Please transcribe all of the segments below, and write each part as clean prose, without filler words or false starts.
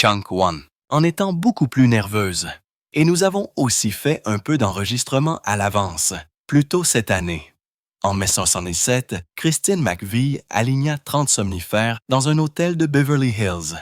Chunk One, en étant beaucoup plus nerveuse. Et nous avons aussi fait un peu d'enregistrement à l'avance, plus tôt cette année. En mai 1977, Christine McVie aligna 30 somnifères dans un hôtel de Beverly Hills.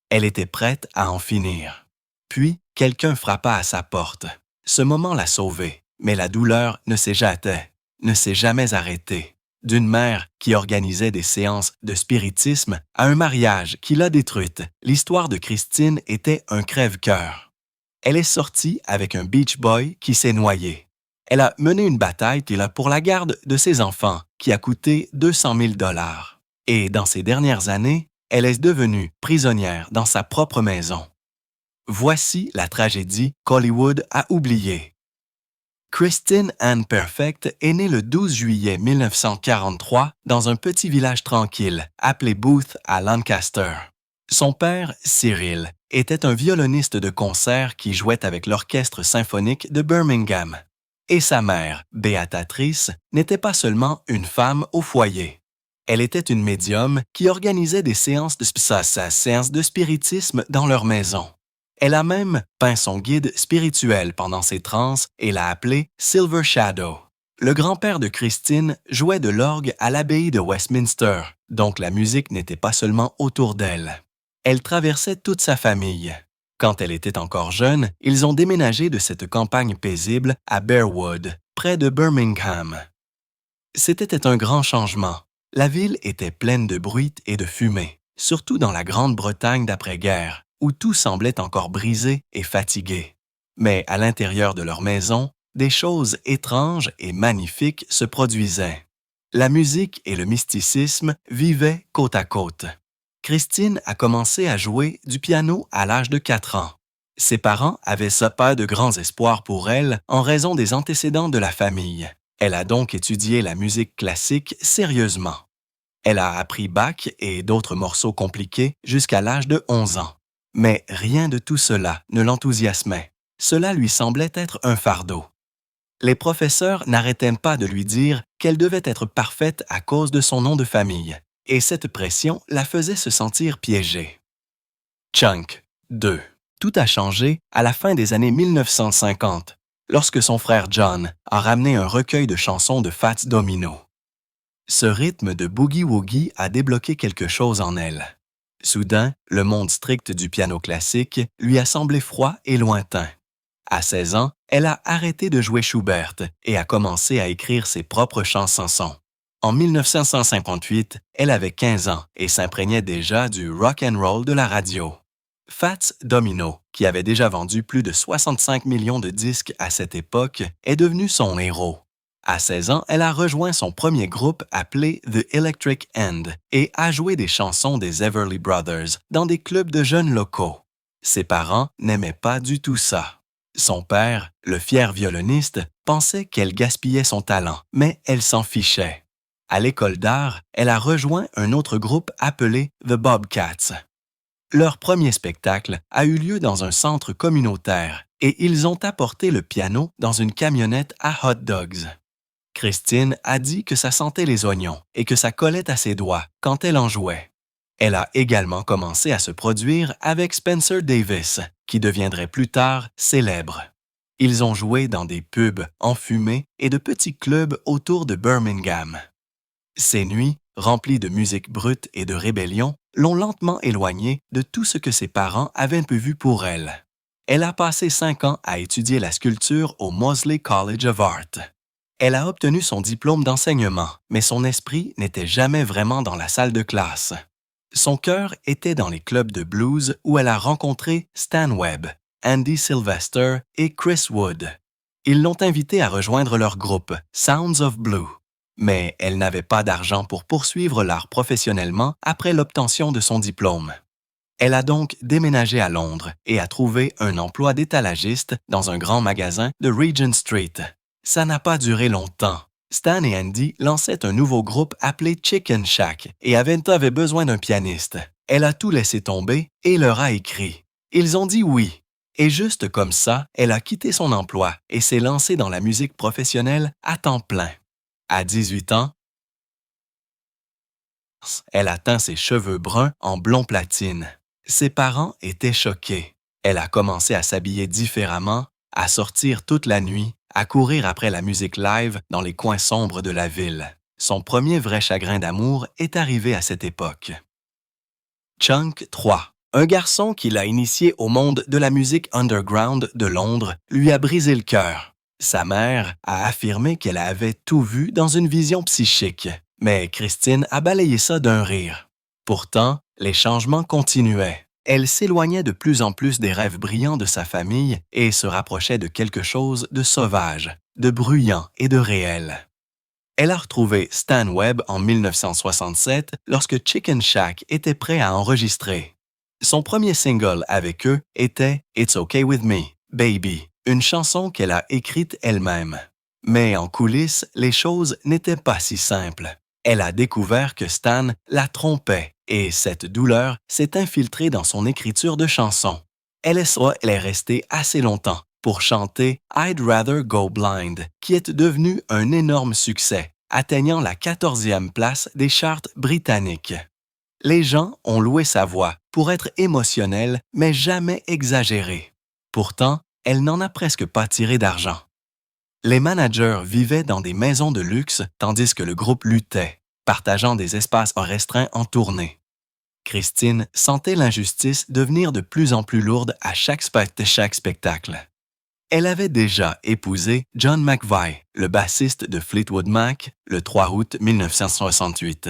Elle était prête à en finir. Puis, quelqu'un frappa à sa porte. Ce moment l'a sauvée, mais la douleur ne s'est jamais arrêtée. D'une mère qui organisait des séances de spiritisme à un mariage qui l'a détruite, l'histoire de Christine était un crève-cœur. Elle est sortie avec un beach boy qui s'est noyé. Elle a mené une bataille pour la garde de ses enfants qui a coûté 200 000 $. Et dans ces dernières années, elle est devenue prisonnière dans sa propre maison. Voici la tragédie qu'Hollywood a oubliée. Christine Ann Perfect est née le 12 juillet 1943 dans un petit village tranquille appelé Booth à Lancaster. Son père, Cyril, était un violoniste de concert qui jouait avec l'orchestre symphonique de Birmingham. Et sa mère, Béatatrice, n'était pas seulement une femme au foyer. Elle était une médium qui organisait des séances de spiritisme dans leur maison. Elle a même peint son guide spirituel pendant ses transes et l'a appelé Silver Shadow. Le grand-père de Christine jouait de l'orgue à l'abbaye de Westminster, donc la musique n'était pas seulement autour d'elle. Elle traversait toute sa famille. Quand elle était encore jeune, ils ont déménagé de cette campagne paisible à Bearwood, près de Birmingham. C'était un grand changement. La ville était pleine de bruit et de fumée, surtout dans la Grande-Bretagne d'après-guerre, où tout semblait encore brisé et fatigué. Mais à l'intérieur de leur maison, des choses étranges et magnifiques se produisaient. La musique et le mysticisme vivaient côte à côte. Christine a commencé à jouer du piano à l'âge de 4 ans. Ses parents avaient pas de grands espoirs pour elle en raison des antécédents de la famille. Elle a donc étudié la musique classique sérieusement. Elle a appris Bach et d'autres morceaux compliqués jusqu'à l'âge de 11 ans. Mais rien de tout cela ne l'enthousiasmait. Cela lui semblait être un fardeau. Les professeurs n'arrêtaient pas de lui dire qu'elle devait être parfaite à cause de son nom de famille, et cette pression la faisait se sentir piégée. Chunk 2. Tout a changé à la fin des années 1950, lorsque son frère John a ramené un recueil de chansons de Fats Domino. Ce rythme de boogie-woogie a débloqué quelque chose en elle. Soudain, le monde strict du piano classique lui a semblé froid et lointain. À 16 ans, elle a arrêté de jouer Schubert et a commencé à écrire ses propres chansons. En 1958, elle avait 15 ans et s'imprégnait déjà du rock and roll de la radio. Fats Domino, qui avait déjà vendu plus de 65 millions de disques à cette époque, est devenu son héros. À 16 ans, elle a rejoint son premier groupe appelé The Electric End et a joué des chansons des Everly Brothers dans des clubs de jeunes locaux. Ses parents n'aimaient pas du tout ça. Son père, le fier violoniste, pensait qu'elle gaspillait son talent, mais elle s'en fichait. À l'école d'art, elle a rejoint un autre groupe appelé The Bobcats. Leur premier spectacle a eu lieu dans un centre communautaire et ils ont apporté le piano dans une camionnette à hot dogs. Christine a dit que ça sentait les oignons et que ça collait à ses doigts quand elle en jouait. Elle a également commencé à se produire avec Spencer Davis, qui deviendrait plus tard célèbre. Ils ont joué dans des pubs enfumés et de petits clubs autour de Birmingham. Ces nuits, remplies de musique brute et de rébellion, l'ont lentement éloignée de tout ce que ses parents avaient vu pour elle. Elle a passé 5 ans à étudier la sculpture au Moseley College of Art. Elle a obtenu son diplôme d'enseignement, mais son esprit n'était jamais vraiment dans la salle de classe. Son cœur était dans les clubs de blues où elle a rencontré Stan Webb, Andy Sylvester et Chris Wood. Ils l'ont invitée à rejoindre leur groupe, Sounds of Blue. Mais elle n'avait pas d'argent pour poursuivre l'art professionnellement après l'obtention de son diplôme. Elle a donc déménagé à Londres et a trouvé un emploi d'étalagiste dans un grand magasin de Regent Street. Ça n'a pas duré longtemps. Stan et Andy lançaient un nouveau groupe appelé Chicken Shack et Aventa avait besoin d'un pianiste. Elle a tout laissé tomber et leur a écrit. Ils ont dit oui. Et juste comme ça, elle a quitté son emploi et s'est lancée dans la musique professionnelle à temps plein. À 18 ans, elle a teint ses cheveux bruns en blond platine. Ses parents étaient choqués. Elle a commencé à s'habiller différemment, à sortir toute la nuit, à courir après la musique live dans les coins sombres de la ville. Son premier vrai chagrin d'amour est arrivé à cette époque. Chunk 3. Un garçon qui l'a initié au monde de la musique underground de Londres lui a brisé le cœur. Sa mère a affirmé qu'elle avait tout vu dans une vision psychique, mais Christine a balayé ça d'un rire. Pourtant, les changements continuaient. Elle s'éloignait de plus en plus des rêves brillants de sa famille et se rapprochait de quelque chose de sauvage, de bruyant et de réel. Elle a retrouvé Stan Webb en 1967 lorsque Chicken Shack était prêt à enregistrer. Son premier single avec eux était « It's Okay With Me, Baby », une chanson qu'elle a écrite elle-même. Mais en coulisses, les choses n'étaient pas si simples. Elle a découvert que Stan la trompait et cette douleur s'est infiltrée dans son écriture de chansons. Elle est restée assez longtemps pour chanter I'd Rather Go Blind, qui est devenu un énorme succès, atteignant la 14e place des charts britanniques. Les gens ont loué sa voix pour être émotionnelle, mais jamais exagérée. Pourtant, elle n'en a presque pas tiré d'argent. Les managers vivaient dans des maisons de luxe tandis que le groupe luttait, partageant des espaces restreints en tournée. Christine sentait l'injustice devenir de plus en plus lourde à chaque spectacle. Elle avait déjà épousé John McVie, le bassiste de Fleetwood Mac, le 3 août 1968.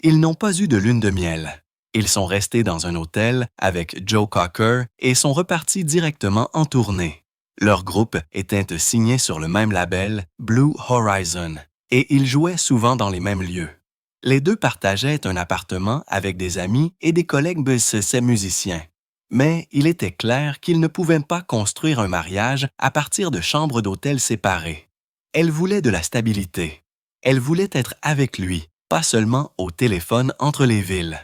Ils n'ont pas eu de lune de miel. Ils sont restés dans un hôtel avec Joe Cocker et sont repartis directement en tournée. Leur groupe était signé sur le même label, Blue Horizon, et ils jouaient souvent dans les mêmes lieux. Les deux partageaient un appartement avec des amis et des collègues musiciens. Mais il était clair qu'ils ne pouvaient pas construire un mariage à partir de chambres d'hôtel séparées. Elle voulait de la stabilité. Elle voulait être avec lui, pas seulement au téléphone entre les villes.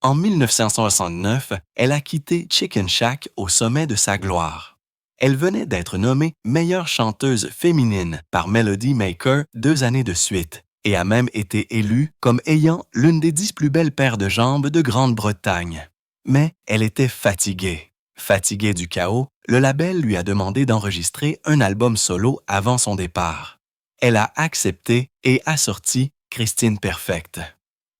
En 1969, elle a quitté Chicken Shack au sommet de sa gloire. Elle venait d'être nommée meilleure chanteuse féminine par Melody Maker 2 années de suite et a même été élue comme ayant l'une des 10 plus belles paires de jambes de Grande-Bretagne. Mais elle était fatiguée. Fatiguée du chaos, le label lui a demandé d'enregistrer un album solo avant son départ. Elle a accepté et a sorti Christine Perfect.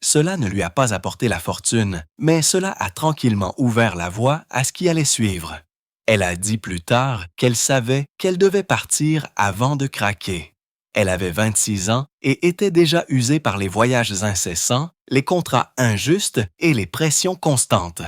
Cela ne lui a pas apporté la fortune, mais cela a tranquillement ouvert la voie à ce qui allait suivre. Elle a dit plus tard qu'elle savait qu'elle devait partir avant de craquer. Elle avait 26 ans et était déjà usée par les voyages incessants, les contrats injustes et les pressions constantes.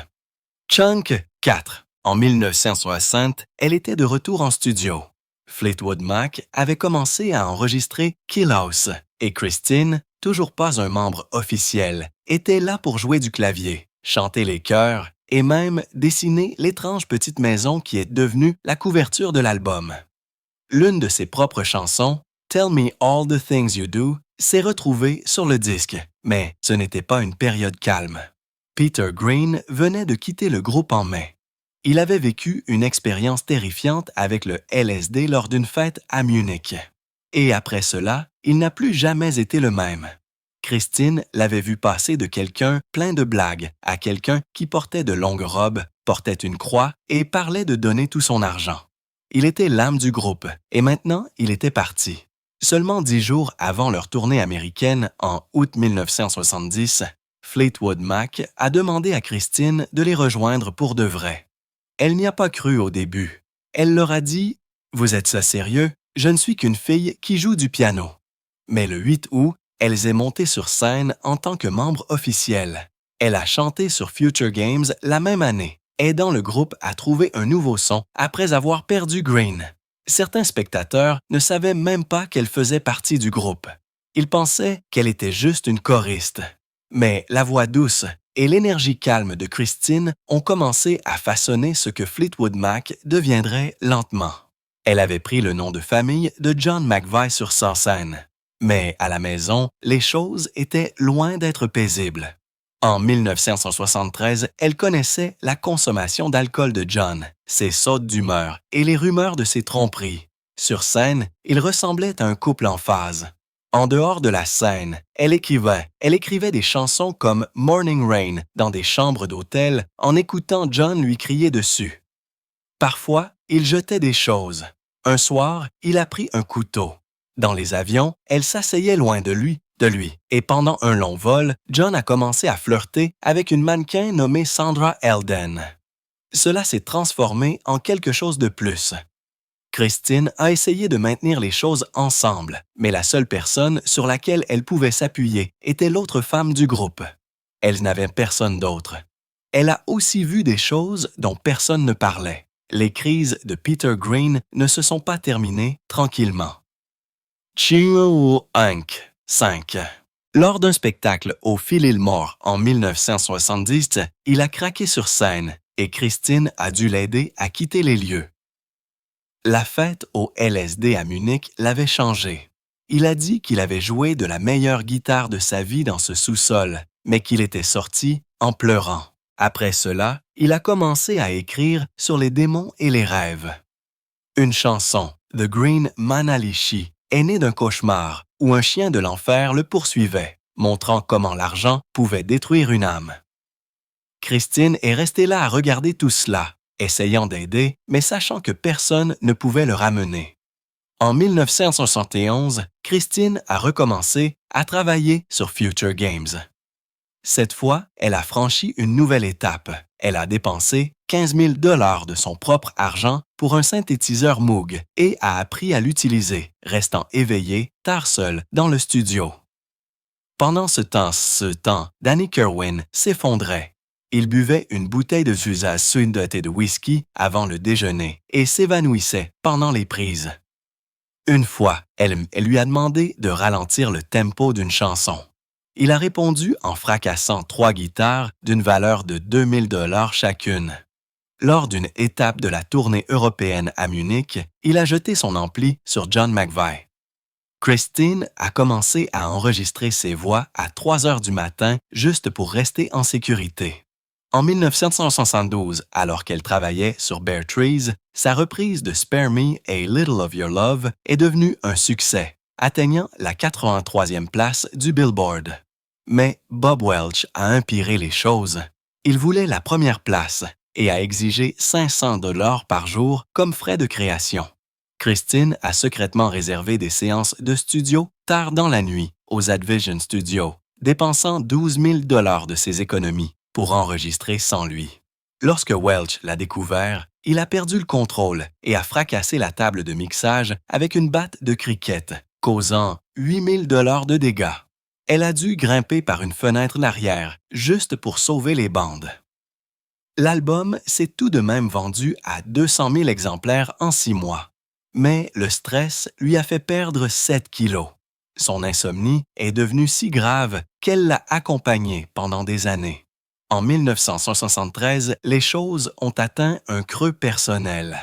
Chunk 4. En 1960, elle était de retour en studio. Fleetwood Mac avait commencé à enregistrer Kill House et Christine, toujours pas un membre officiel, était là pour jouer du clavier, chanter les chœurs et même dessiner l'étrange petite maison qui est devenue la couverture de l'album. L'une de ses propres chansons, Tell Me All the Things You Do, s'est retrouvée sur le disque, mais ce n'était pas une période calme. Peter Green venait de quitter le groupe en mai. Il avait vécu une expérience terrifiante avec le LSD lors d'une fête à Munich. Et après cela, il n'a plus jamais été le même. Christine l'avait vu passer de quelqu'un plein de blagues à quelqu'un qui portait de longues robes, portait une croix et parlait de donner tout son argent. Il était l'âme du groupe et maintenant il était parti. Seulement 10 jours avant leur tournée américaine en août 1970, Fleetwood Mac a demandé à Christine de les rejoindre pour de vrai. Elle n'y a pas cru au début. Elle leur a dit « Vous êtes ça sérieux? Je ne suis qu'une fille qui joue du piano. » Mais le 8 août, elle est montée sur scène en tant que membre officiel. Elle a chanté sur Future Games la même année, aidant le groupe à trouver un nouveau son après avoir perdu Green. Certains spectateurs ne savaient même pas qu'elle faisait partie du groupe. Ils pensaient qu'elle était juste une choriste. Mais la voix douce et l'énergie calme de Christine ont commencé à façonner ce que Fleetwood Mac deviendrait lentement. Elle avait pris le nom de famille de John McVie sur sa scène. Mais à la maison, les choses étaient loin d'être paisibles. En 1973, elle connaissait la consommation d'alcool de John, ses sautes d'humeur et les rumeurs de ses tromperies. Sur scène, ils ressemblaient à un couple en phase. En dehors de la scène, elle écrivait des chansons comme Morning Rain dans des chambres d'hôtel en écoutant John lui crier dessus. Parfois, il jetait des choses. Un soir, il a pris un couteau. Dans les avions, elle s'asseyait loin de lui, et pendant un long vol, John a commencé à flirter avec une mannequin nommée Sandra Eldon. Cela s'est transformé en quelque chose de plus. Christine a essayé de maintenir les choses ensemble, mais la seule personne sur laquelle elle pouvait s'appuyer était l'autre femme du groupe. Elle n'avait personne d'autre. Elle a aussi vu des choses dont personne ne parlait. Les crises de Peter Green ne se sont pas terminées tranquillement. Chihuahua Inc. 5. Lors d'un spectacle au Fillmore en 1970, il a craqué sur scène et Christine a dû l'aider à quitter les lieux. La fête au LSD à Munich l'avait changé. Il a dit qu'il avait joué de la meilleure guitare de sa vie dans ce sous-sol, mais qu'il était sorti en pleurant. Après cela, il a commencé à écrire sur les démons et les rêves. Une chanson, The Green Manalishi, est née d'un cauchemar où un chien de l'enfer le poursuivait, montrant comment l'argent pouvait détruire une âme. Christine est restée là à regarder tout cela, essayant d'aider, mais sachant que personne ne pouvait le ramener. En 1971, Christine a recommencé à travailler sur Future Games. Cette fois, elle a franchi une nouvelle étape. Elle a dépensé 15 000 $ de son propre argent pour un synthétiseur Moog et a appris à l'utiliser, restant éveillée tard seule dans le studio. Pendant ce temps, Danny Kerwin s'effondrait. Il buvait une bouteille de Zusa Sundet et de whisky avant le déjeuner et s'évanouissait pendant les prises. Une fois, elle lui a demandé de ralentir le tempo d'une chanson. Il a répondu en fracassant 3 guitares d'une valeur de 2 000 $ chacune. Lors d'une étape de la tournée européenne à Munich, il a jeté son ampli sur John McVie. Christine a commencé à enregistrer ses voix à 3 heures du matin juste pour rester en sécurité. En 1972, alors qu'elle travaillait sur Bare Trees, sa reprise de Spare Me a Little of Your Love est devenue un succès, atteignant la 83e place du Billboard. Mais Bob Welch a empiré les choses. Il voulait la première place et a exigé 500 $ par jour comme frais de création. Christine a secrètement réservé des séances de studio tard dans la nuit aux Advision Studios, dépensant 12 000 $ de ses économies pour enregistrer sans lui. Lorsque Welch l'a découvert, il a perdu le contrôle et a fracassé la table de mixage avec une batte de cricket, causant 8 000 $ de dégâts. Elle a dû grimper par une fenêtre d'arrière, juste pour sauver les bandes. L'album s'est tout de même vendu à 200 000 exemplaires en 6 mois. Mais le stress lui a fait perdre 7 kilos. Son insomnie est devenue si grave qu'elle l'a accompagnée pendant des années. En 1973, les choses ont atteint un creux personnel.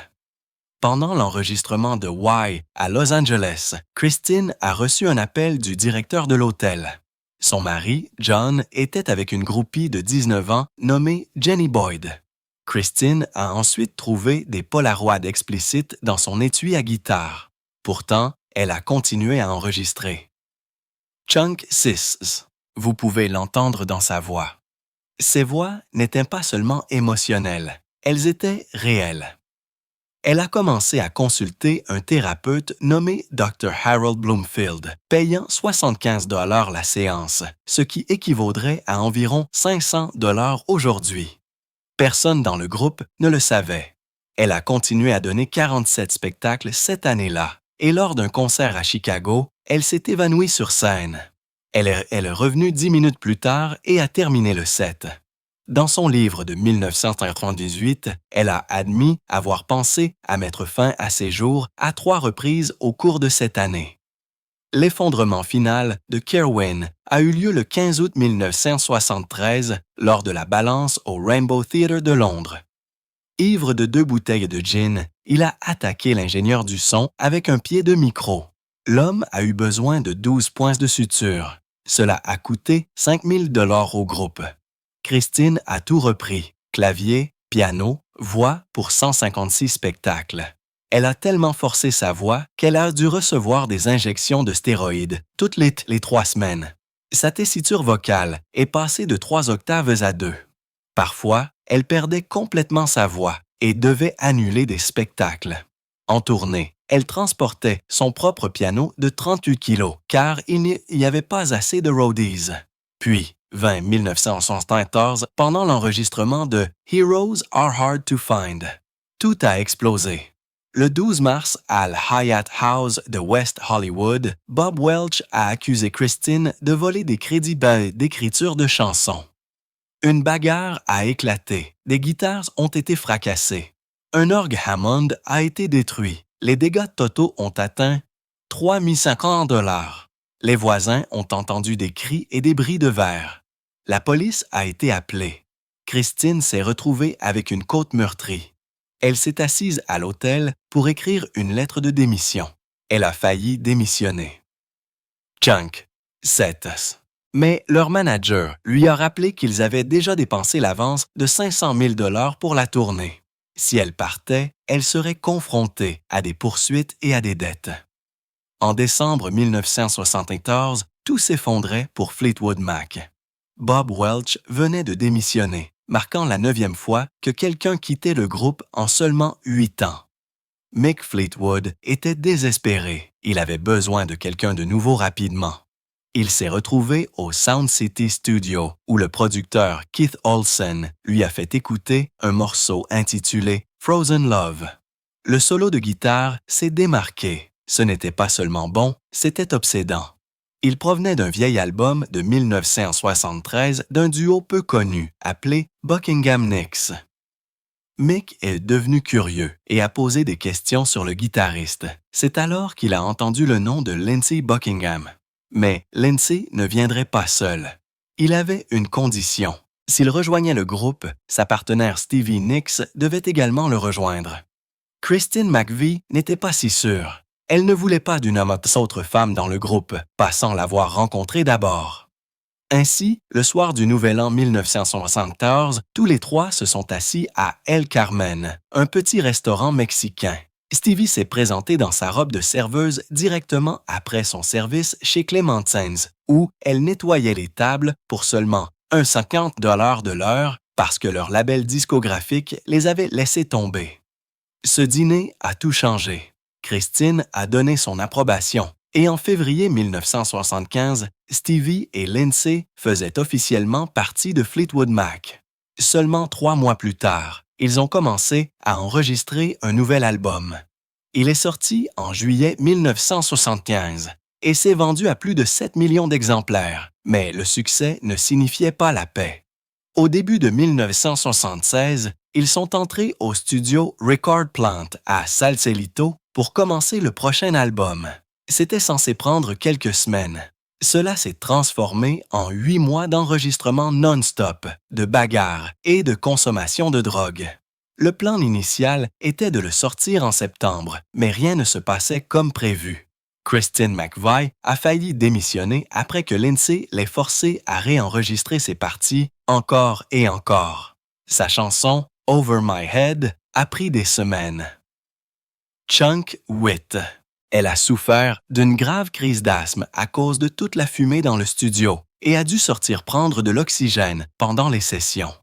Pendant l'enregistrement de Why à Los Angeles, Christine a reçu un appel du directeur de l'hôtel. Son mari, John, était avec une groupie de 19 ans nommée Jenny Boyd. Christine a ensuite trouvé des polaroids explicites dans son étui à guitare. Pourtant, elle a continué à enregistrer. Chunk 6. Vous pouvez l'entendre dans sa voix. Ses voix n'étaient pas seulement émotionnelles, elles étaient réelles. Elle a commencé à consulter un thérapeute nommé Dr. Harold Bloomfield, payant 75 $ la séance, ce qui équivaudrait à environ 500 $ aujourd'hui. Personne dans le groupe ne le savait. Elle a continué à donner 47 spectacles cette année-là, et lors d'un concert à Chicago, elle s'est évanouie sur scène. Elle est revenue 10 minutes plus tard et a terminé le set. Dans son livre de 1998, elle a admis avoir pensé à mettre fin à ses jours à 3 reprises au cours de cette année. L'effondrement final de Kerwin a eu lieu le 15 août 1973 lors de la balance au Rainbow Theatre de Londres. Ivre de 2 bouteilles de gin, il a attaqué l'ingénieur du son avec un pied de micro. L'homme a eu besoin de 12 points de suture. Cela a coûté 5 000 $ au groupe. Christine a tout repris, clavier, piano, voix pour 156 spectacles. Elle a tellement forcé sa voix qu'elle a dû recevoir des injections de stéroïdes toutes les 3 semaines. Sa tessiture vocale est passée de 3 octaves à 2. Parfois, elle perdait complètement sa voix et devait annuler des spectacles. En tournée, elle transportait son propre piano de 38 kilos car il n'y avait pas assez de roadies. Puis, vint 1974 pendant l'enregistrement de Heroes Are Hard to Find. Tout a explosé. Le 12 mars, à l'Hyatt House de West Hollywood, Bob Welch a accusé Christine de voler des crédits d'écriture de chansons. Une bagarre a éclaté, des guitares ont été fracassées. Un orgue Hammond a été détruit. Les dégâts totaux ont atteint 3 500 $. Les voisins ont entendu des cris et des bris de verre. La police a été appelée. Christine s'est retrouvée avec une côte meurtrie. Elle s'est assise à l'hôtel pour écrire une lettre de démission. Elle a failli démissionner. Chunk, 7. Mais leur manager lui a rappelé qu'ils avaient déjà dépensé l'avance de 500 000 $ pour la tournée. Si elle partait, elle serait confrontée à des poursuites et à des dettes. En décembre 1974, tout s'effondrait pour Fleetwood Mac. Bob Welch venait de démissionner, marquant la 9e fois que quelqu'un quittait le groupe en seulement 8 ans. Mick Fleetwood était désespéré. Il avait besoin de quelqu'un de nouveau rapidement. Il s'est retrouvé au Sound City Studio, où le producteur Keith Olsen lui a fait écouter un morceau intitulé Frozen Love. Le solo de guitare s'est démarqué. Ce n'était pas seulement bon, c'était obsédant. Il provenait d'un vieil album de 1973 d'un duo peu connu appelé Buckingham Nicks. Mick est devenu curieux et a posé des questions sur le guitariste. C'est alors qu'il a entendu le nom de Lindsey Buckingham. Mais Lindsey ne viendrait pas seul. Il avait une condition. S'il rejoignait le groupe, sa partenaire Stevie Nicks devait également le rejoindre. Christine McVie n'était pas si sûre. Elle ne voulait pas d'une autre femme dans le groupe, pas sans l'avoir rencontrée d'abord. Ainsi, le soir du Nouvel An 1974, tous les 3 se sont assis à El Carmen, un petit restaurant mexicain. Stevie s'est présentée dans sa robe de serveuse directement après son service chez Clementines, où elle nettoyait les tables pour seulement 1,50 $ de l'heure parce que leur label discographique les avait laissés tomber. Ce dîner a tout changé. Christine a donné son approbation et en février 1975, Stevie et Lindsey faisaient officiellement partie de Fleetwood Mac. Seulement 3 mois plus tard, ils ont commencé à enregistrer un nouvel album. Il est sorti en juillet 1975 et s'est vendu à plus de 7 millions d'exemplaires, mais le succès ne signifiait pas la paix. Au début de 1976, ils sont entrés au studio Record Plant à Salcedo pour commencer le prochain album. C'était censé prendre quelques semaines. Cela s'est transformé en 8 mois d'enregistrement non-stop, de bagarres et de consommation de drogue. Le plan initial était de le sortir en septembre, mais rien ne se passait comme prévu. Christine McVie a failli démissionner après que Lindsey l'ait forcé à réenregistrer ses parties encore et encore. Sa chanson « Over My Head » a pris des semaines. Chunk Witt. Elle a souffert d'une grave crise d'asthme à cause de toute la fumée dans le studio et a dû sortir prendre de l'oxygène pendant les sessions.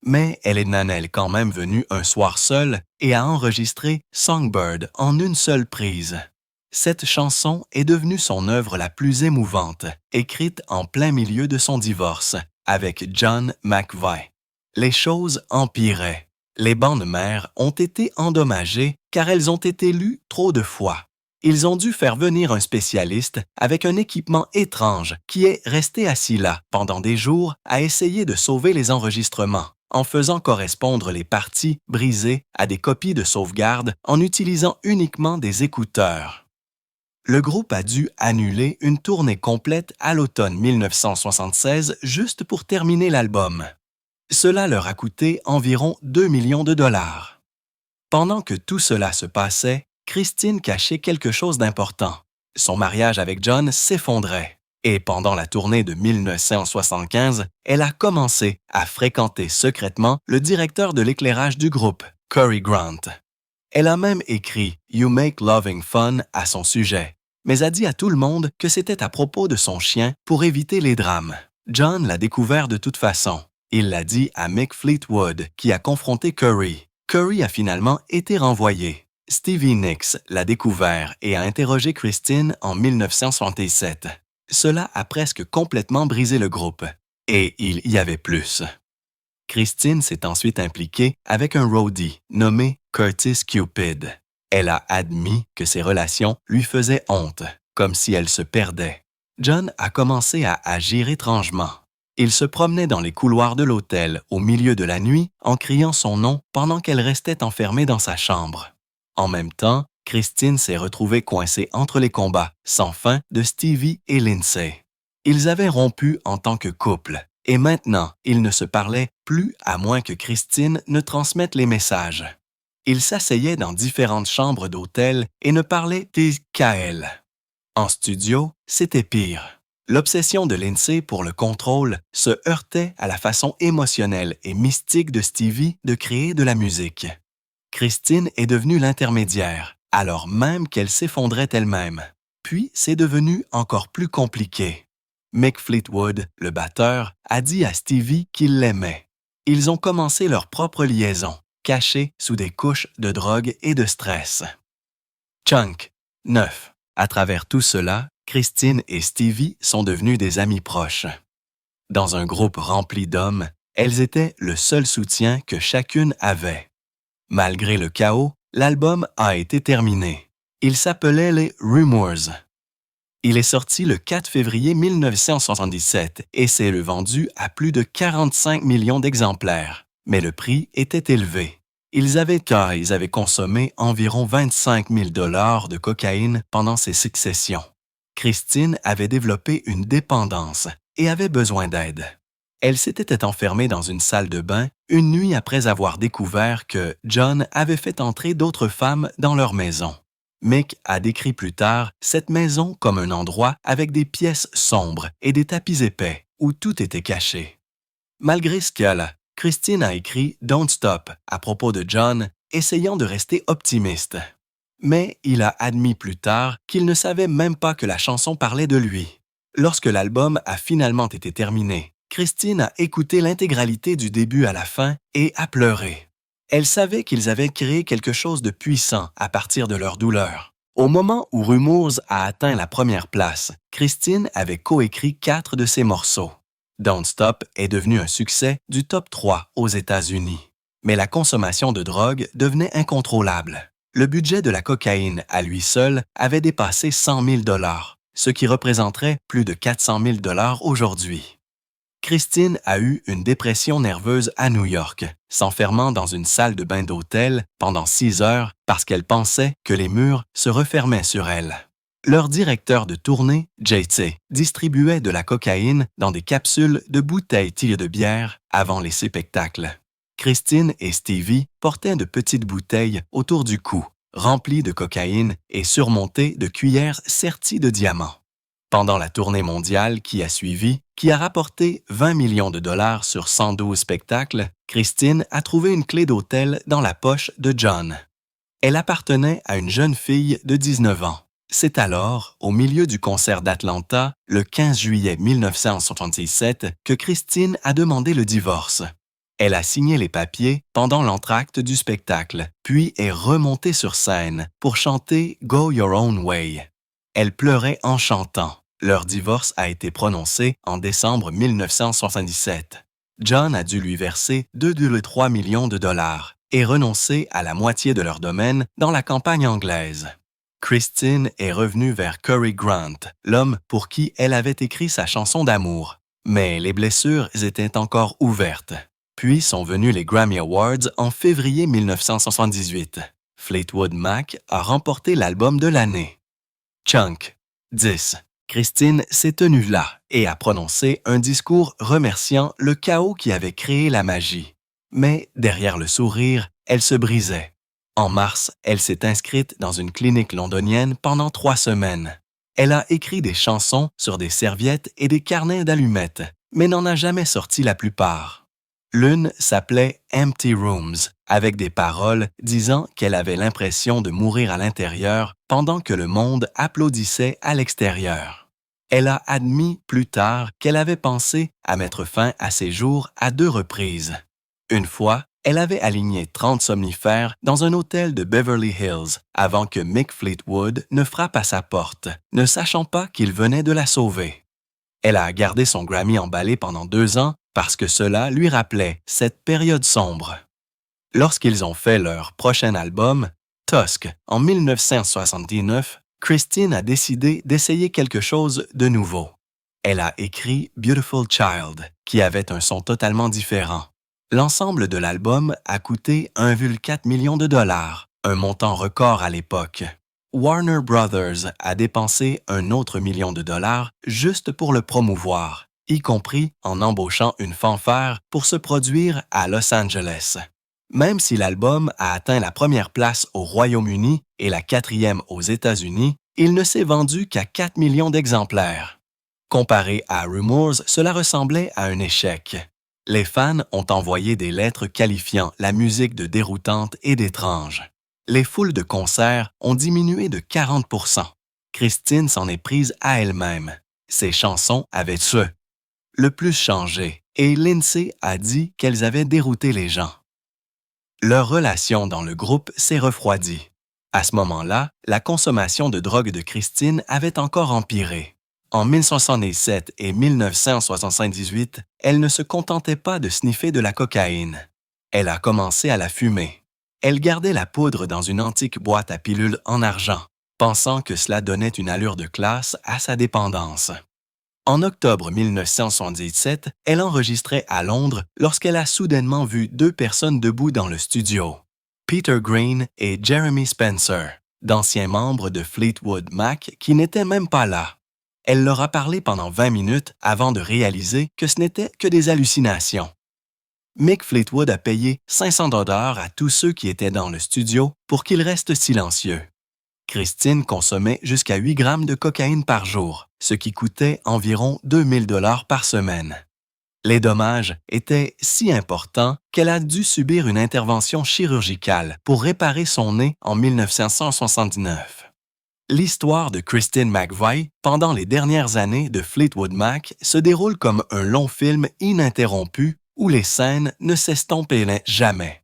Mais elle en est quand même venue un soir seule et a enregistré Songbird en une seule prise. Cette chanson est devenue son œuvre la plus émouvante, écrite en plein milieu de son divorce avec John McVie. Les choses empiraient. Les bandes mères ont été endommagées car elles ont été lues trop de fois. Ils ont dû faire venir un spécialiste avec un équipement étrange qui est resté assis là pendant des jours à essayer de sauver les enregistrements, en faisant correspondre les parties brisées à des copies de sauvegarde en utilisant uniquement des écouteurs. Le groupe a dû annuler une tournée complète à l'automne 1976 juste pour terminer l'album. Cela leur a coûté environ 2 millions de $. Pendant que tout cela se passait, Christine cachait quelque chose d'important. Son mariage avec John s'effondrait. Et pendant la tournée de 1975, elle a commencé à fréquenter secrètement le directeur de l'éclairage du groupe, Corey Grant. Elle a même écrit You Make Loving Fun à son sujet, mais a dit à tout le monde que c'était à propos de son chien pour éviter les drames. John l'a découvert de toute façon. Il l'a dit à Mick Fleetwood, qui a confronté Curry. Curry a finalement été renvoyé. Stevie Nicks l'a découvert et a interrogé Christine en 1967. Cela a presque complètement brisé le groupe. Et il y avait plus. Christine s'est ensuite impliquée avec un roadie nommé Curtis Cupid. Elle a admis que ses relations lui faisaient honte, comme si elle se perdait. John a commencé à agir étrangement. Il se promenait dans les couloirs de l'hôtel au milieu de la nuit en criant son nom pendant qu'elle restait enfermée dans sa chambre. En même temps, Christine s'est retrouvée coincée entre les combats sans fin de Stevie et Lindsay. Ils avaient rompu en tant que couple et maintenant, ils ne se parlaient plus à moins que Christine ne transmette les messages. Ils s'asseyaient dans différentes chambres d'hôtel et ne parlaient qu'à elle. En studio, c'était pire. L'obsession de Lindsay pour le contrôle se heurtait à la façon émotionnelle et mystique de Stevie de créer de la musique. Christine est devenue l'intermédiaire, alors même qu'elle s'effondrait elle-même. Puis, c'est devenu encore plus compliqué. Mick Fleetwood, le batteur, a dit à Stevie qu'il l'aimait. Ils ont commencé leur propre liaison, cachée sous des couches de drogue et de stress. Chunk, 9. À travers tout cela, Christine et Stevie sont devenus des amis proches. Dans un groupe rempli d'hommes, elles étaient le seul soutien que chacune avait. Malgré le chaos, l'album a été terminé. Il s'appelait les Rumours. Il est sorti le 4 février 1977 et s'est vendu à plus de 45 millions d'exemplaires, mais le prix était élevé. Ils avaient consommé environ 25 000 $ de cocaïne pendant ces successions. Christine avait développé une dépendance et avait besoin d'aide. Elle s'était enfermée dans une salle de bain une nuit après avoir découvert que John avait fait entrer d'autres femmes dans leur maison. Mick a décrit plus tard cette maison comme un endroit avec des pièces sombres et des tapis épais où tout était caché. Malgré ce cas-là, Christine a écrit Don't Stop à propos de John, essayant de rester optimiste. Mais il a admis plus tard qu'il ne savait même pas que la chanson parlait de lui. Lorsque l'album a finalement été terminé, Christine a écouté l'intégralité du début à la fin et a pleuré. Elle savait qu'ils avaient créé quelque chose de puissant à partir de leur douleur. Au moment où Rumours a atteint la première place, Christine avait coécrit 4 de ses morceaux. Don't Stop est devenu un succès du top 3 aux États-Unis. Mais la consommation de drogue devenait incontrôlable. Le budget de la cocaïne, à lui seul, avait dépassé 100 000 $, ce qui représenterait plus de 400 000 $ aujourd'hui. Christine a eu une dépression nerveuse à New York, s'enfermant dans une salle de bain d'hôtel pendant 6 heures parce qu'elle pensait que les murs se refermaient sur elle. Leur directeur de tournée, JT, distribuait de la cocaïne dans des capsules de bouteilles de bière avant les spectacles. Christine et Stevie portaient de petites bouteilles autour du cou, remplies de cocaïne et surmontées de cuillères serties de diamants. Pendant la tournée mondiale qui a suivi, qui a rapporté 20 millions de $ sur 112 spectacles, Christine a trouvé une clé d'hôtel dans la poche de John. Elle appartenait à une jeune fille de 19 ans. C'est alors, au milieu du concert d'Atlanta, le 15 juillet 1977, que Christine a demandé le divorce. Elle a signé les papiers pendant l'entracte du spectacle, puis est remontée sur scène pour chanter « Go Your Own Way ». Elle pleurait en chantant. Leur divorce a été prononcé en décembre 1977. John a dû lui verser 2,3 millions de $ et renoncer à la moitié de leur domaine dans la campagne anglaise. Christine est revenue vers Cary Grant, l'homme pour qui elle avait écrit sa chanson d'amour. Mais les blessures étaient encore ouvertes. Puis sont venus les Grammy Awards en février 1978. Fleetwood Mac a remporté l'album de l'année. Chunk, 10. Christine s'est tenue là et a prononcé un discours remerciant le chaos qui avait créé la magie. Mais derrière le sourire, elle se brisait. En mars, elle s'est inscrite dans une clinique londonienne pendant 3 semaines. Elle a écrit des chansons sur des serviettes et des carnets d'allumettes, mais n'en a jamais sorti la plupart. L'une s'appelait Empty Rooms, avec des paroles disant qu'elle avait l'impression de mourir à l'intérieur pendant que le monde applaudissait à l'extérieur. Elle a admis plus tard qu'elle avait pensé à mettre fin à ses jours à 2 reprises. Une fois, elle avait aligné 30 somnifères dans un hôtel de Beverly Hills avant que Mick Fleetwood ne frappe à sa porte, ne sachant pas qu'il venait de la sauver. Elle a gardé son Grammy emballé pendant 2 ans parce que cela lui rappelait cette période sombre. Lorsqu'ils ont fait leur prochain album, Tusk, en 1979, Christine a décidé d'essayer quelque chose de nouveau. Elle a écrit Beautiful Child, qui avait un son totalement différent. L'ensemble de l'album a coûté 1,4 million de dollars, un montant record à l'époque. Warner Brothers a dépensé un autre million de dollars juste pour le promouvoir, y compris en embauchant une fanfare pour se produire à Los Angeles. Même si l'album a atteint la première place au Royaume-Uni et la 4e aux États-Unis, il ne s'est vendu qu'à 4 millions d'exemplaires. Comparé à Rumours, cela ressemblait à un échec. Les fans ont envoyé des lettres qualifiant la musique de déroutante et d'étrange. Les foules de concerts ont diminué de 40%. Christine s'en est prise à elle-même. Ses chansons avaient le plus changé et Lindsay a dit qu'elles avaient dérouté les gens. Leur relation dans le groupe s'est refroidie. À ce moment-là, la consommation de drogue de Christine avait encore empiré. En 1967 et 1978, elle ne se contentait pas de sniffer de la cocaïne. Elle a commencé à la fumer. Elle gardait la poudre dans une antique boîte à pilules en argent, pensant que cela donnait une allure de classe à sa dépendance. En octobre 1977, elle enregistrait à Londres lorsqu'elle a soudainement vu 2 personnes debout dans le studio, Peter Green et Jeremy Spencer, d'anciens membres de Fleetwood Mac qui n'étaient même pas là. Elle leur a parlé pendant 20 minutes avant de réaliser que ce n'était que des hallucinations. Mick Fleetwood a payé 500 $ à tous ceux qui étaient dans le studio pour qu'ils restent silencieux. Christine consommait jusqu'à 8 grammes de cocaïne par jour, ce qui coûtait environ 2000 $ par semaine. Les dommages étaient si importants qu'elle a dû subir une intervention chirurgicale pour réparer son nez en 1979. L'histoire de Christine McVie pendant les dernières années de Fleetwood Mac se déroule comme un long film ininterrompu où les scènes ne s'estompaient jamais.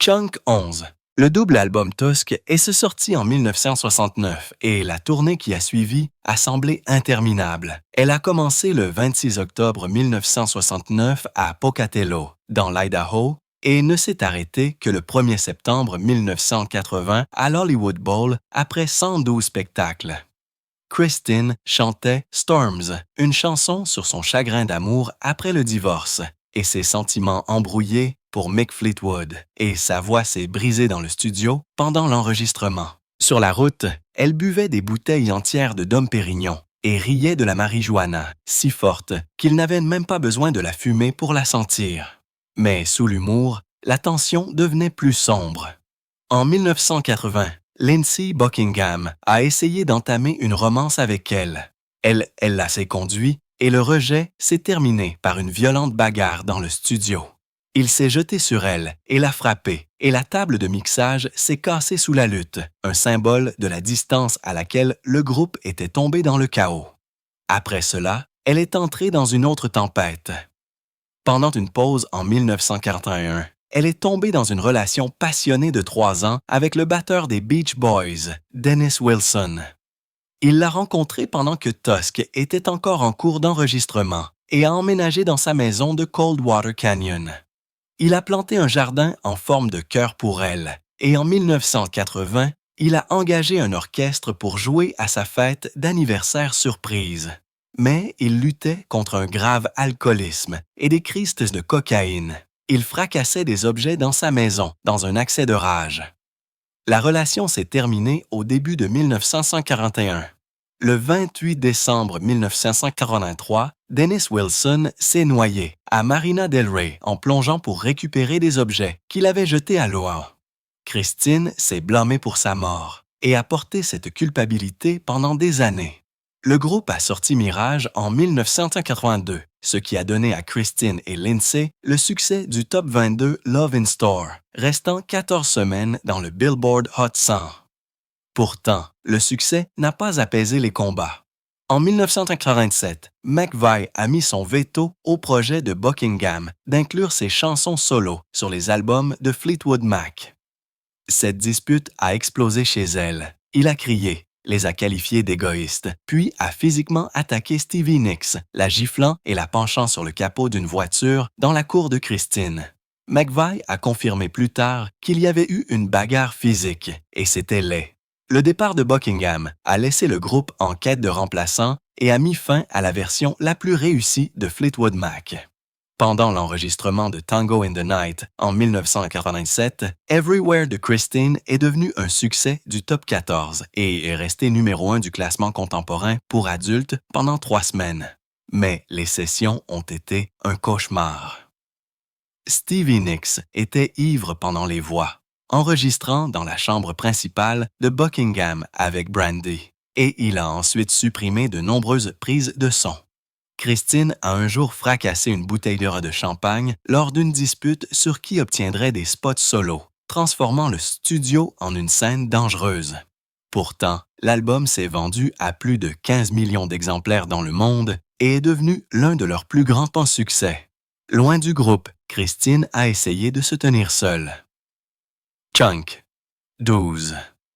Chunk 11. Le double album Tusk est sorti en 1969 et la tournée qui a suivi a semblé interminable. Elle a commencé le 26 octobre 1969 à Pocatello, dans l'Idaho, et ne s'est arrêtée que le 1er septembre 1980 à l'Hollywood Bowl après 112 spectacles. Christine chantait Storms, une chanson sur son chagrin d'amour après le divorce, et ses sentiments embrouillés pour Mick Fleetwood, et sa voix s'est brisée dans le studio pendant l'enregistrement. Sur la route, elle buvait des bouteilles entières de Dom Pérignon et riait de la marijuana, si forte qu'il n'avait même pas besoin de la fumer pour la sentir. Mais sous l'humour, la tension devenait plus sombre. En 1980, Lindsay Buckingham a essayé d'entamer une romance avec elle. Elle l'a séconduit et le rejet s'est terminé par une violente bagarre dans le studio. Il s'est jeté sur elle et l'a frappée, et la table de mixage s'est cassée sous la lutte, un symbole de la distance à laquelle le groupe était tombé dans le chaos. Après cela, elle est entrée dans une autre tempête. Pendant une pause en 1941, elle est tombée dans une relation passionnée de 3 ans avec le batteur des Beach Boys, Dennis Wilson. Il l'a rencontré pendant que Tusk était encore en cours d'enregistrement et a emménagé dans sa maison de Coldwater Canyon. Il a planté un jardin en forme de cœur pour elle et en 1980, il a engagé un orchestre pour jouer à sa fête d'anniversaire surprise. Mais il luttait contre un grave alcoolisme et des crises de cocaïne. Il fracassait des objets dans sa maison, dans un accès de rage. La relation s'est terminée au début de 1941. Le 28 décembre 1983, Dennis Wilson s'est noyé à Marina del Rey en plongeant pour récupérer des objets qu'il avait jetés à l'eau. Christine s'est blâmée pour sa mort et a porté cette culpabilité pendant des années. Le groupe a sorti Mirage en 1982, ce qui a donné à Christine et Lindsay le succès du Top 22 Love in Store, restant 14 semaines dans le Billboard Hot 100. Pourtant, le succès n'a pas apaisé les combats. En 1987, McVie a mis son veto au projet de Buckingham d'inclure ses chansons solo sur les albums de Fleetwood Mac. Cette dispute a explosé chez elle. Il a crié, les a qualifiés d'égoïstes, puis a physiquement attaqué Stevie Nicks, la giflant et la penchant sur le capot d'une voiture dans la cour de Christine. McVie a confirmé plus tard qu'il y avait eu une bagarre physique, et c'était laid. Le départ de Buckingham a laissé le groupe en quête de remplaçants et a mis fin à la version la plus réussie de Fleetwood Mac. Pendant l'enregistrement de Tango in the Night en 1987, Everywhere de Christine est devenu un succès du top 14 et est resté numéro 1 du classement contemporain pour adultes pendant 3 semaines. Mais les sessions ont été un cauchemar. Stevie Nicks était ivre pendant les voix, enregistrant dans la chambre principale de Buckingham avec Brandy, et il a ensuite supprimé de nombreuses prises de son. Christine a un jour fracassé une bouteille de champagne lors d'une dispute sur qui obtiendrait des spots solo, transformant le studio en une scène dangereuse. Pourtant, l'album s'est vendu à plus de 15 millions d'exemplaires dans le monde et est devenu l'un de leurs plus grands succès. Loin du groupe, Christine a essayé de se tenir seule. Chunk. 12.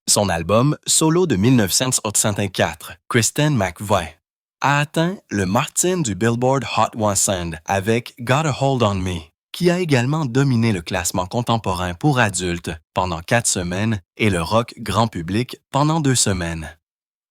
Son album solo de 1984, Christine McVie, a atteint le Martin du Billboard Hot 100 avec Got a Hold on Me, qui a également dominé le classement contemporain pour adultes pendant 4 semaines et le rock grand public pendant 2 semaines.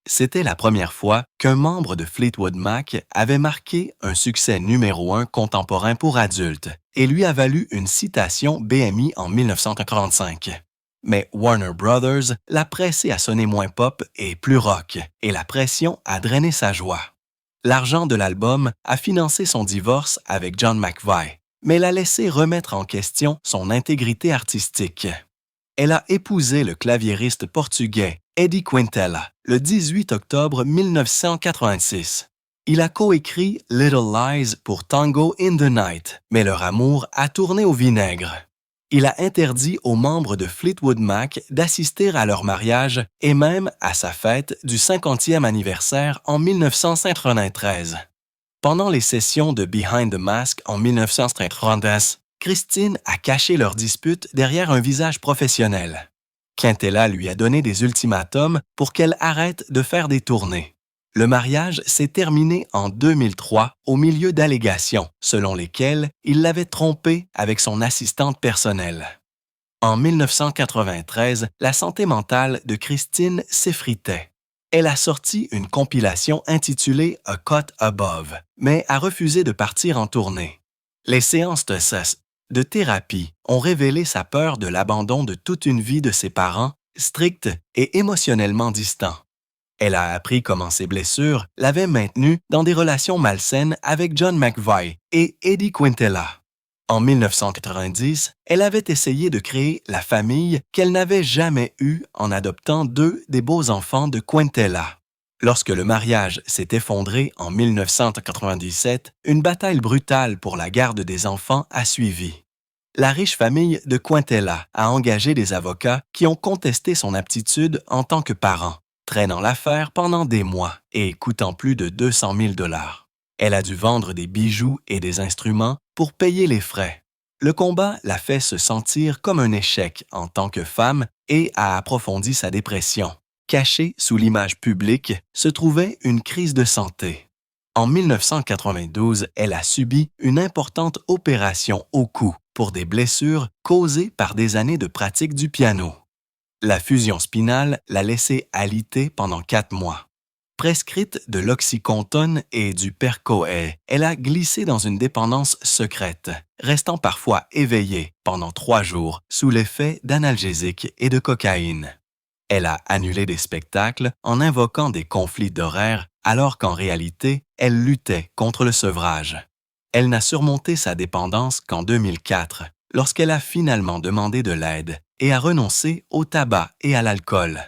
C'était la première fois qu'un membre de Fleetwood Mac avait marqué un succès numéro 1 contemporain pour adultes et lui a valu une citation BMI en 1945. Mais Warner Brothers l'a pressé à sonner moins pop et plus rock, et la pression a drainé sa joie. L'argent de l'album a financé son divorce avec John McVie, mais l'a laissé remettre en question son intégrité artistique. Elle a épousé le claviériste portugais Eddie Quintela le 18 octobre 1986. Il a coécrit Little Lies pour Tango in the Night, mais leur amour a tourné au vinaigre. Il a interdit aux membres de Fleetwood Mac d'assister à leur mariage et même à sa fête du 50e anniversaire en 1993. Pendant les sessions de Behind the Mask en 1990, Christine a caché leur dispute derrière un visage professionnel. Quintela lui a donné des ultimatums pour qu'elle arrête de faire des tournées. Le mariage s'est terminé en 2003 au milieu d'allégations selon lesquelles il l'avait trompée avec son assistante personnelle. En 1993, la santé mentale de Christine s'effritait. Elle a sorti une compilation intitulée A Cut Above, mais a refusé de partir en tournée. Les séances de thérapie ont révélé sa peur de l'abandon de toute une vie de ses parents, stricts et émotionnellement distants. Elle a appris comment ses blessures l'avaient maintenue dans des relations malsaines avec John McVie et Eddie Quintela. En 1990, elle avait essayé de créer la famille qu'elle n'avait jamais eue en adoptant 2 des beaux enfants de Quintela. Lorsque le mariage s'est effondré en 1997, une bataille brutale pour la garde des enfants a suivi. La riche famille de Quintela a engagé des avocats qui ont contesté son aptitude en tant que parent, traînant l'affaire pendant des mois et coûtant plus de 200 000 $. Elle a dû vendre des bijoux et des instruments pour payer les frais. Le combat l'a fait se sentir comme un échec en tant que femme et a approfondi sa dépression. Cachée sous l'image publique se trouvait une crise de santé. En 1992, elle a subi une importante opération au cou pour des blessures causées par des années de pratique du piano. La fusion spinale l'a laissée alitée pendant 4 mois. Prescrite de l'oxycontin et du Percoet, elle a glissé dans une dépendance secrète, restant parfois éveillée pendant 3 jours sous l'effet d'analgésiques et de cocaïne. Elle a annulé des spectacles en invoquant des conflits d'horaires alors qu'en réalité, elle luttait contre le sevrage. Elle n'a surmonté sa dépendance qu'en 2004, lorsqu'elle a finalement demandé de l'aide et a renoncé au tabac et à l'alcool.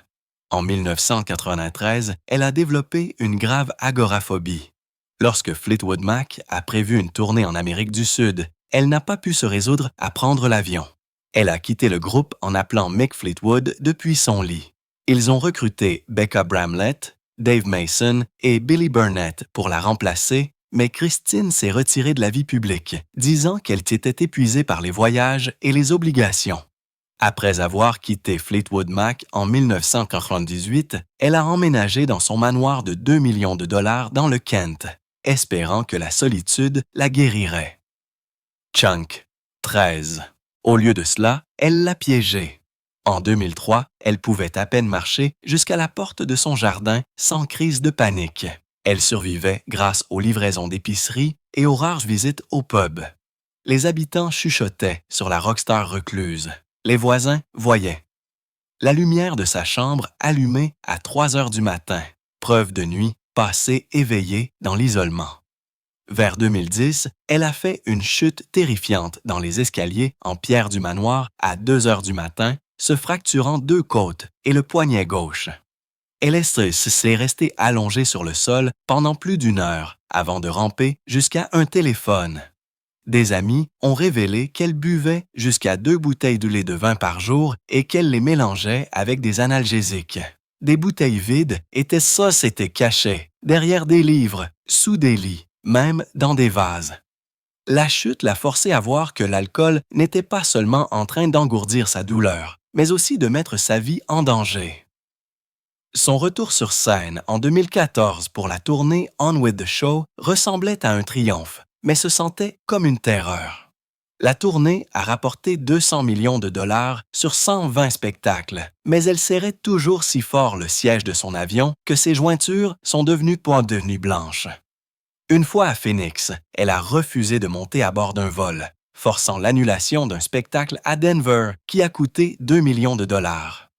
En 1993, elle a développé une grave agoraphobie. Lorsque Fleetwood Mac a prévu une tournée en Amérique du Sud, elle n'a pas pu se résoudre à prendre l'avion. Elle a quitté le groupe en appelant Mick Fleetwood depuis son lit. Ils ont recruté Becca Bramlett, Dave Mason et Billy Burnett pour la remplacer, mais Christine s'est retirée de la vie publique, disant qu'elle s'était épuisée par les voyages et les obligations. Après avoir quitté Fleetwood Mac en 1998, elle a emménagé dans son manoir de 2 millions de dollars dans le Kent, espérant que la solitude la guérirait. Chunk, 13. Au lieu de cela, elle l'a piégé. En 2003, elle pouvait à peine marcher jusqu'à la porte de son jardin sans crise de panique. Elle survivait grâce aux livraisons d'épicerie et aux rares visites au pub. Les habitants chuchotaient sur la rockstar recluse. Les voisins voyaient. La lumière de sa chambre allumée à 3 heures du matin, preuve de nuit passée éveillée dans l'isolement. Vers 2010, elle a fait une chute terrifiante dans les escaliers en pierre du manoir à 2 heures du matin, se fracturant 2 côtes et le poignet gauche. Elle s'est restée allongée sur le sol pendant plus d'1 heure avant de ramper jusqu'à un téléphone. Des amis ont révélé qu'elle buvait jusqu'à 2 bouteilles de lait de vin par jour et qu'elle les mélangeait avec des analgésiques. Des bouteilles vides s'étaient cachées derrière des livres, sous des lits, même dans des vases. La chute l'a forcée à voir que l'alcool n'était pas seulement en train d'engourdir sa douleur, mais aussi de mettre sa vie en danger. Son retour sur scène en 2014 pour la tournée On With The Show ressemblait à un triomphe, mais se sentait comme une terreur. La tournée a rapporté 200 millions de dollars sur 120 spectacles, mais elle serrait toujours si fort le siège de son avion que ses jointures sont devenues blanches. Une fois à Phoenix, elle a refusé de monter à bord d'un vol, forçant l'annulation d'un spectacle à Denver qui a coûté 2 millions de dollars.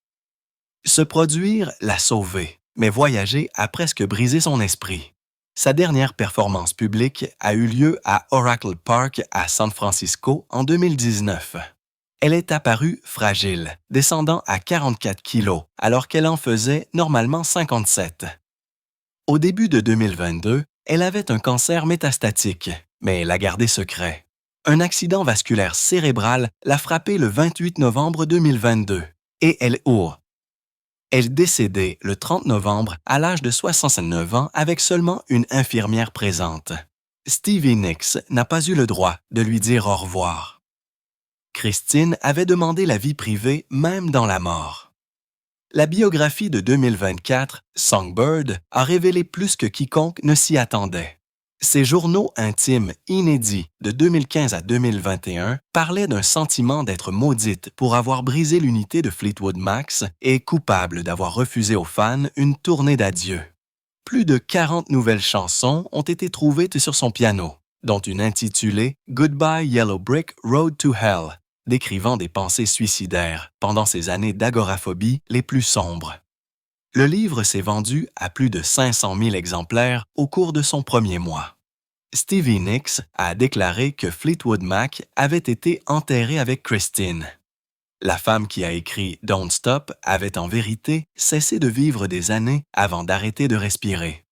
Se produire l'a sauvée, mais voyager a presque brisé son esprit. Sa dernière performance publique a eu lieu à Oracle Park à San Francisco en 2019. Elle est apparue fragile, descendant à 44 kilos, alors qu'elle en faisait normalement 57. Au début de 2022, elle avait un cancer métastatique, mais l'a gardé secret. Un accident vasculaire cérébral l'a frappée le 28 novembre 2022 et elle est décédée le 30 novembre à l'âge de 69 ans avec seulement une infirmière présente. Stevie Nicks n'a pas eu le droit de lui dire au revoir. Christine avait demandé la vie privée même dans la mort. La biographie de 2024, Songbird, a révélé plus que quiconque ne s'y attendait. Ses journaux intimes inédits de 2015 à 2021 parlaient d'un sentiment d'être maudite pour avoir brisé l'unité de Fleetwood Mac et coupable d'avoir refusé aux fans une tournée d'adieu. Plus de 40 nouvelles chansons ont été trouvées sur son piano, dont une intitulée « Goodbye Yellow Brick Road to Hell », décrivant des pensées suicidaires pendant ses années d'agoraphobie les plus sombres. Le livre s'est vendu à plus de 500 000 exemplaires au cours de son premier mois. Stevie Nicks a déclaré que Fleetwood Mac avait été enterré avec Christine. La femme qui a écrit Don't Stop avait en vérité cessé de vivre des années avant d'arrêter de respirer.